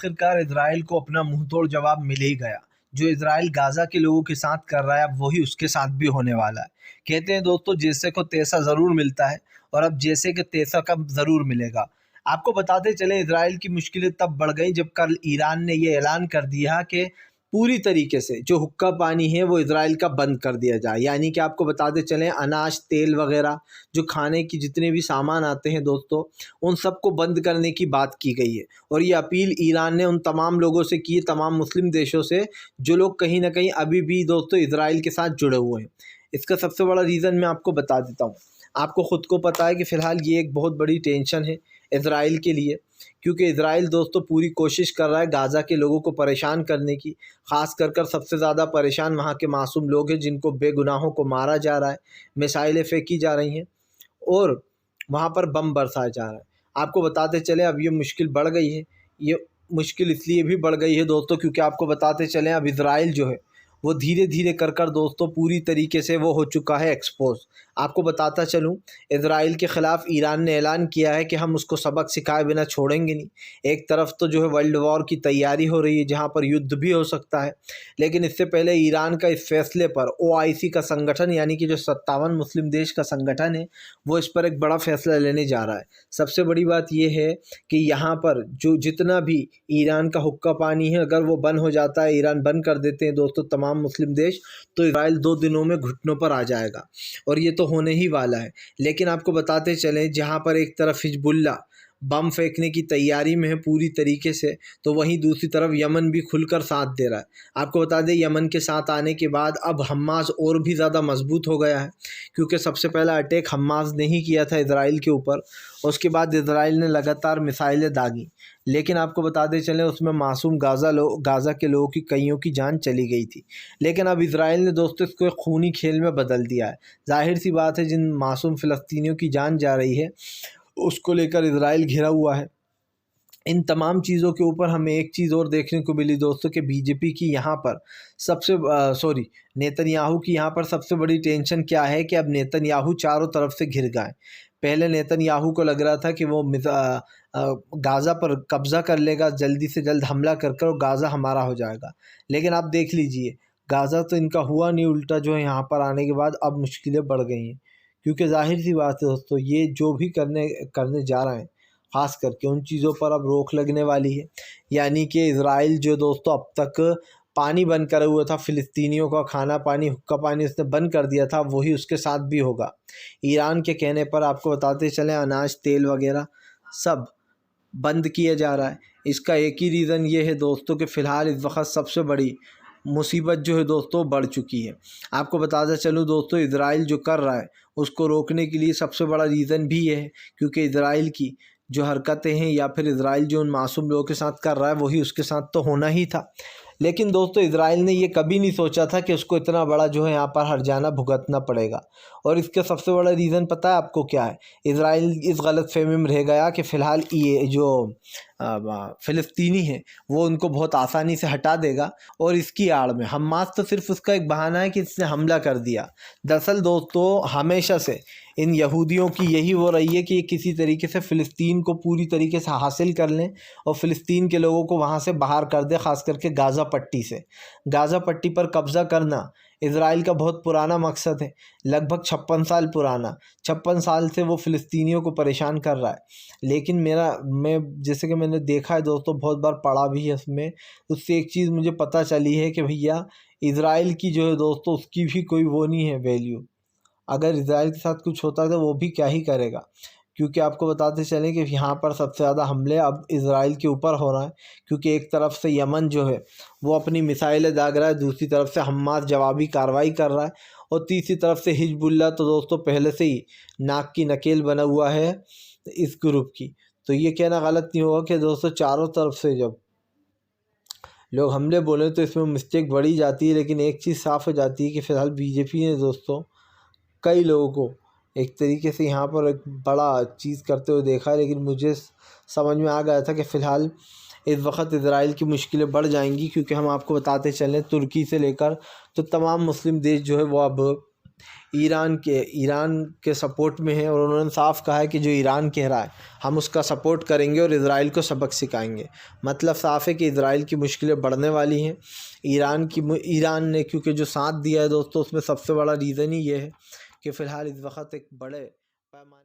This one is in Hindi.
आखिरकार इजराइल को अपना मुंह तोड़ जवाब मिल ही गया। जो इजराइल गाजा के लोगों के साथ कर रहा है अब वही उसके साथ भी होने वाला है। कहते हैं दोस्तों, जैसे को तैसा ज़रूर मिलता है, और अब जैसे के तैसा कब ज़रूर मिलेगा। आपको बताते चले, इजराइल की मुश्किलें तब बढ़ गई जब कल ईरान ने ये ऐलान कर दिया कि पूरी तरीके से जो हुक्का पानी है वो इजराइल का बंद कर दिया जाए। यानी कि आपको बताते चलें, अनाज, तेल वगैरह जो खाने की जितने भी सामान आते हैं दोस्तों, उन सबको बंद करने की बात की गई है। और ये अपील ईरान ने उन तमाम लोगों से की है, तमाम मुस्लिम देशों से, जो लोग कहीं ना कहीं अभी भी दोस्तों इजराइल के साथ जुड़े हुए हैं। इसका सबसे बड़ा रीज़न मैं आपको बता देता हूँ। आपको ख़ुद को पता है कि फ़िलहाल ये एक बहुत बड़ी टेंशन है इजराइल के लिए, क्योंकि इजराइल दोस्तों पूरी कोशिश कर रहा है गाज़ा के लोगों को परेशान करने की। ख़ास कर सबसे ज़्यादा परेशान वहाँ के मासूम लोग हैं, जिनको बेगुनाहों को मारा जा रहा है, मिसाइलें फेंकी जा रही हैं और वहाँ पर बम बरसाया जा रहा है। आपको बताते चले, अब ये मुश्किल बढ़ गई है। ये मुश्किल इसलिए भी बढ़ गई है दोस्तों, क्योंकि आपको बताते चलें, अब इजराइल जो है वो धीरे धीरे कर दोस्तों पूरी तरीके से वो हो चुका है एक्सपोज। आपको बताता चलूँ, इजराइल के ख़िलाफ़ ईरान ने ऐलान किया है कि हम उसको सबक सिखाए बिना छोड़ेंगे नहीं। एक तरफ तो जो है वर्ल्ड वॉर की तैयारी हो रही है, जहाँ पर युद्ध भी हो सकता है, लेकिन इससे पहले ईरान का इस फैसले पर OIC का संगठन, यानी कि जो 57 मुस्लिम देश का संगठन है, वो इस पर एक बड़ा फैसला लेने जा रहा है। सबसे बड़ी बात यह है कि यहाँ पर जो जितना भी ईरान का हुक्का पानी है, अगर वो बंद हो जाता है, ईरान बंद कर देते हैं दोस्तों तमाम मुस्लिम देश, तो इजराइल 2 दिनों में घुटनों पर आ जाएगा, और ये तो होने ही वाला है। लेकिन आपको बताते चलें, जहाँ पर एक तरफ हिजबुल्ला बम फेंकने की तैयारी में है पूरी तरीके से, तो वहीं दूसरी तरफ यमन भी खुलकर साथ दे रहा है। आपको बता दें, यमन के साथ आने के बाद अब हमास और भी ज़्यादा मजबूत हो गया है, क्योंकि सबसे पहला अटैक हमास ने ही किया था इजराइल के ऊपर। उसके बाद इजराइल ने लगातार मिसाइलें दागी, लेकिन आपको बताते चलें, उसमें मासूम गाज़ा के लोगों की कईयों की जान चली गई थी। लेकिन अब इजराइल ने दोस्तों इसको एक खूनी खेल में बदल दिया है। जाहिर सी बात है, जिन मासूम फ़िलिस्तीनियों की जान जा रही है, उसको लेकर इजराइल घिरा हुआ है। इन तमाम चीज़ों के ऊपर हमें एक चीज़ और देखने को मिली दोस्तों, कि बीजेपी की यहाँ पर नेतन्याहू की यहाँ पर सबसे बड़ी टेंशन क्या है कि अब नेतन्याहू चारों तरफ से घिर गए। पहले नेतन्याहू को लग रहा था कि वो गाज़ा पर कब्ज़ा कर लेगा, जल्दी से जल्द हमला कर और गाज़ा हमारा हो जाएगा। लेकिन आप देख लीजिए, गाज़ा तो इनका हुआ नहीं, उल्टा जो है यहाँ पर आने के बाद अब मुश्किलें बढ़ गई हैं। क्योंकि जाहिर सी बात है दोस्तों, ये जो भी करने जा रहे हैं, ख़ास करके उन चीज़ों पर अब रोक लगने वाली है। यानी कि इजराइल जो दोस्तों अब तक पानी बंद करे हुआ था, फ़िलिस्तीनियों का खाना पानी, हुक्का पानी उसने बंद कर दिया था, वही उसके साथ भी होगा। ईरान के कहने पर आपको बताते चलें, अनाज, तेल वगैरह सब बंद किया जा रहा है। इसका एक ही रीज़न ये है दोस्तों कि फ़िलहाल इस वक्त सबसे बड़ी मुसीबत जो है दोस्तों बढ़ चुकी है। आपको बताता चलूँ दोस्तों, इजराइल जो कर रहा है उसको रोकने के लिए सबसे बड़ा रीज़न भी ये है, क्योंकि इजराइल की जो हरकतें हैं, या फिर इजराइल जो उन मासूम लोगों के साथ कर रहा है, वही उसके साथ तो होना ही था। लेकिन दोस्तों इजराइल ने ये कभी नहीं सोचा था कि उसको इतना बड़ा जो है यहाँ पर हर्जाना भुगतना पड़ेगा। और इसका सबसे बड़ा रीज़न पता है आपको क्या है? इजराइल इस गलतफहमी में रह गया कि फ़िलहाल ये जो फ़िलिस्तीनी है वो उनको बहुत आसानी से हटा देगा, और इसकी आड़ में हमास तो सिर्फ उसका एक बहाना है कि इसने हमला कर दिया। दरअसल दोस्तों हमेशा से इन यहूदियों की यही हो रही है कि ये किसी तरीके से फ़िलिस्तीन को पूरी तरीके से हासिल कर लें और फ़िलिस्तीन के लोगों को वहाँ से बाहर कर दे, ख़ास करके गाज़ा पट्टी से। गाज़ा पट्टी पर कब्ज़ा करना इजराइल का बहुत पुराना मकसद है, लगभग 56 साल पुराना। 56 साल से वो फ़िलिस्तीनियों को परेशान कर रहा है। लेकिन मैं जैसे कि मैंने देखा है दोस्तों, बहुत बार पढ़ा भी है उसमें, उससे एक चीज़ मुझे पता चली है कि भैया इजराइल की जो है दोस्तों, उसकी भी कोई वो नहीं है वैल्यू। अगर इजराइल के साथ कुछ होता है तो वो भी क्या ही करेगा। क्योंकि आपको बताते चलें कि यहाँ पर सबसे ज़्यादा हमले अब इजराइल के ऊपर हो रहा है, क्योंकि एक तरफ से यमन जो है वो अपनी मिसाइलें दाग रहा है, दूसरी तरफ से हमास जवाबी कार्रवाई कर रहा है, और तीसरी तरफ से हिजबुल्ला तो दोस्तों पहले से ही नाक की नकेल बना हुआ है इस ग्रुप की। तो ये कहना गलत नहीं होगा कि दोस्तों चारों तरफ से जब लोग हमले बोले तो इसमें मिस्टेक बढ़ी जाती है। लेकिन एक चीज़ साफ़ हो जाती है कि फ़िलहाल बीजेपी ने दोस्तों कई लोगों को एक तरीके से यहाँ पर एक बड़ा चीज़ करते हुए देखा है। लेकिन मुझे समझ में आ गया था कि फ़िलहाल इस वक्त इजराइल की मुश्किलें बढ़ जाएंगी, क्योंकि हम आपको बताते चलें तुर्की से लेकर तो तमाम मुस्लिम देश जो है वो अब ईरान के सपोर्ट में है और उन्होंने साफ कहा है कि जो ईरान कह रहा है हम उसका सपोर्ट करेंगे और इज़राइल को सबक सिखाएंगे। मतलब साफ है कि इज़राइल की मुश्किलें बढ़ने वाली हैं। ईरान ने क्योंकि जो साथ दिया है दोस्तों, उसमें सबसे बड़ा रीज़न ही ये है कि फ़िलहाल इस वक्त एक बड़े पैमाने